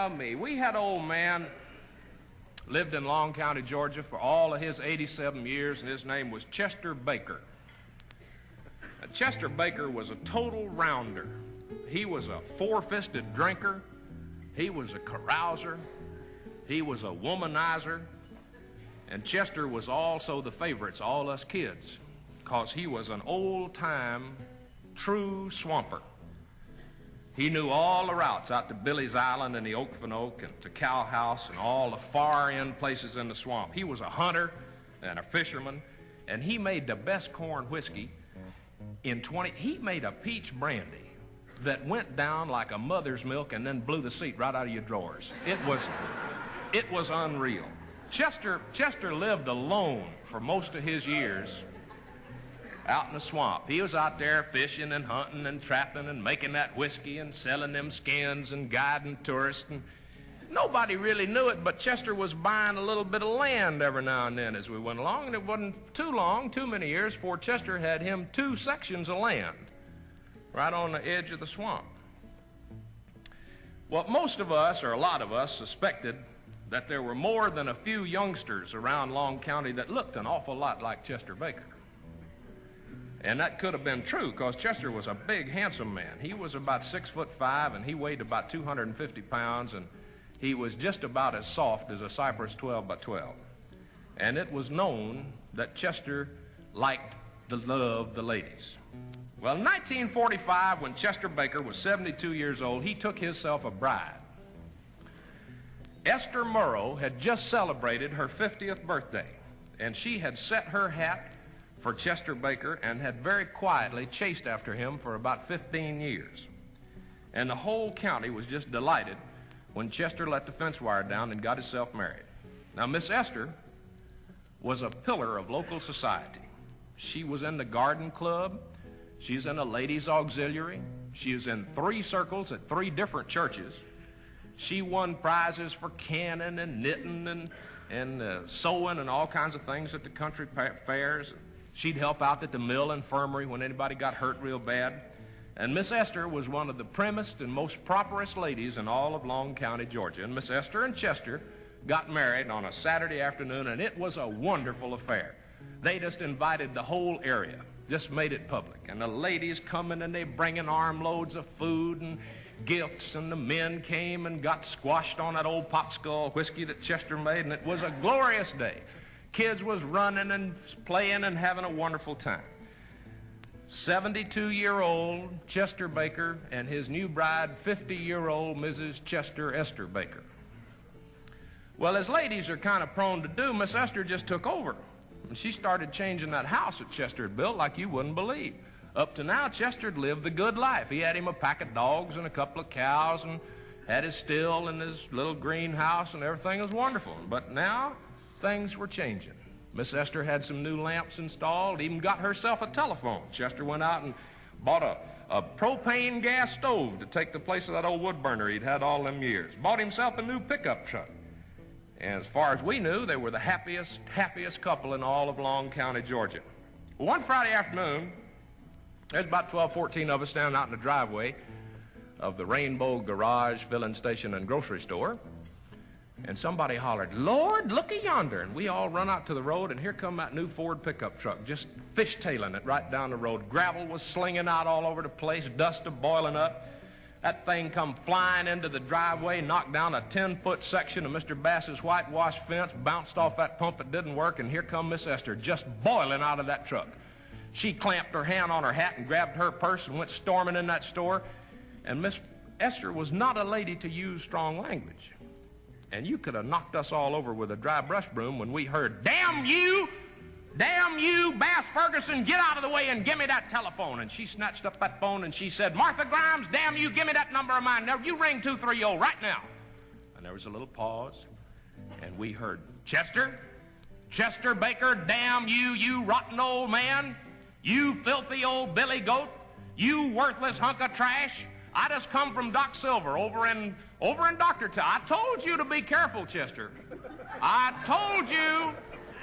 tell me, we had an old man lived in Long County, Georgia for all of his 87 years, and his name was Chester Baker. Chester Baker was a total rounder. He was a four-fisted drinker. He was a carouser. He was a womanizer. And Chester was also the favorites, all us kids, because he was an old-time, true swamper. He knew all the routes out to Billy's Island and the Oak and to Cow House and all the far-end places in the swamp. He was a hunter and a fisherman, and he made the best corn whiskey he made a peach brandy that went down like a mother's milk and then blew the seat right out of your drawers. It was unreal. Chester lived alone for most of his years out in the swamp. He was out there fishing and hunting and trapping and making that whiskey and selling them skins and guiding tourists. And nobody really knew it, but Chester was buying a little bit of land every now and then as we went along, and it wasn't too many years before Chester had him 2 sections of land right on the edge of the swamp. Well, most of us, or a lot of us, suspected that there were more than a few youngsters around Long County that looked an awful lot like Chester Baker. And that could have been true, because Chester was a big, handsome man. He was about 6'5", and he weighed about 250 pounds, and he was just about as soft as a Cypress 12 by 12. And it was known that Chester liked to love the ladies. Well, in 1945, when Chester Baker was 72 years old, he took himself a bride. Esther Murrow had just celebrated her 50th birthday, and she had set her hat for Chester Baker and had very quietly chased after him for about 15 years. And the whole county was just delighted when Chester let the fence wire down and got himself married. Now, Miss Esther was a pillar of local society. She was in the garden club. She was in a ladies' auxiliary. She was in 3 circles at 3 different churches. She won prizes for canning and knitting and sewing and all kinds of things at the country fairs. She'd help out at the mill infirmary when anybody got hurt real bad. And Miss Esther was one of the primmest and most properest ladies in all of Long County, Georgia. And Miss Esther and Chester got married on a Saturday afternoon, and it was a wonderful affair. They just invited the whole area, just made it public. And the ladies coming, and they bringing armloads of food and gifts, and the men came and got squashed on that old popsicle whiskey that Chester made, and it was a glorious day. Kids was running and playing and having a wonderful time. 72-year-old Chester Baker and his new bride, 50-year-old Mrs. Chester Esther Baker. Well, as ladies are kind of prone to do, Miss Esther just took over. And she started changing that house that Chester had built like you wouldn't believe. Up to now, Chester had lived the good life. He had him a pack of dogs and a couple of cows and had his still and his little greenhouse, and everything was wonderful. But now, things were changing. Miss Esther had some new lamps installed, even got herself a telephone. Chester went out and bought a propane gas stove to take the place of that old wood burner he'd had all them years. Bought himself a new pickup truck. And as far as we knew, they were the happiest couple in all of Long County, Georgia. One Friday afternoon, there's about 12, 14 of us standing out in the driveway of the Rainbow Garage Filling Station and Grocery Store. And somebody hollered, "Lord, look-a yonder." And we all run out to the road, and here come that new Ford pickup truck, just fishtailing it right down the road. Gravel was slinging out all over the place, dust was boiling up. That thing come flying into the driveway, knocked down a 10-foot section of Mr. Bass's whitewash fence, bounced off that pump that didn't work, and here come Miss Esther, just boiling out of that truck. She clamped her hand on her hat and grabbed her purse and went storming in that store. And Miss Esther was not a lady to use strong language. And you could have knocked us all over with a dry brush broom when we heard, "Damn you, Bass Ferguson, get out of the way and give me that telephone." And she snatched up that phone and she said, "Martha Grimes, damn you, give me that number of mine. Now you ring 230 right now." And there was a little pause, and we heard, Chester Baker, damn you, you rotten old man, you filthy old billy goat, you worthless hunk of trash. I just come from Doc Silver over in Doctortown. I told you to be careful, Chester. I told you.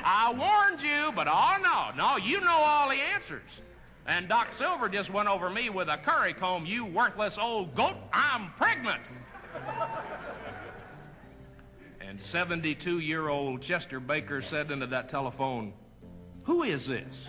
I warned you, but oh no, you know all the answers. And Doc Silver just went over me with a curry comb. "You worthless old goat, I'm pregnant." And 72-year-old Chester Baker said into that telephone, "Who is this?"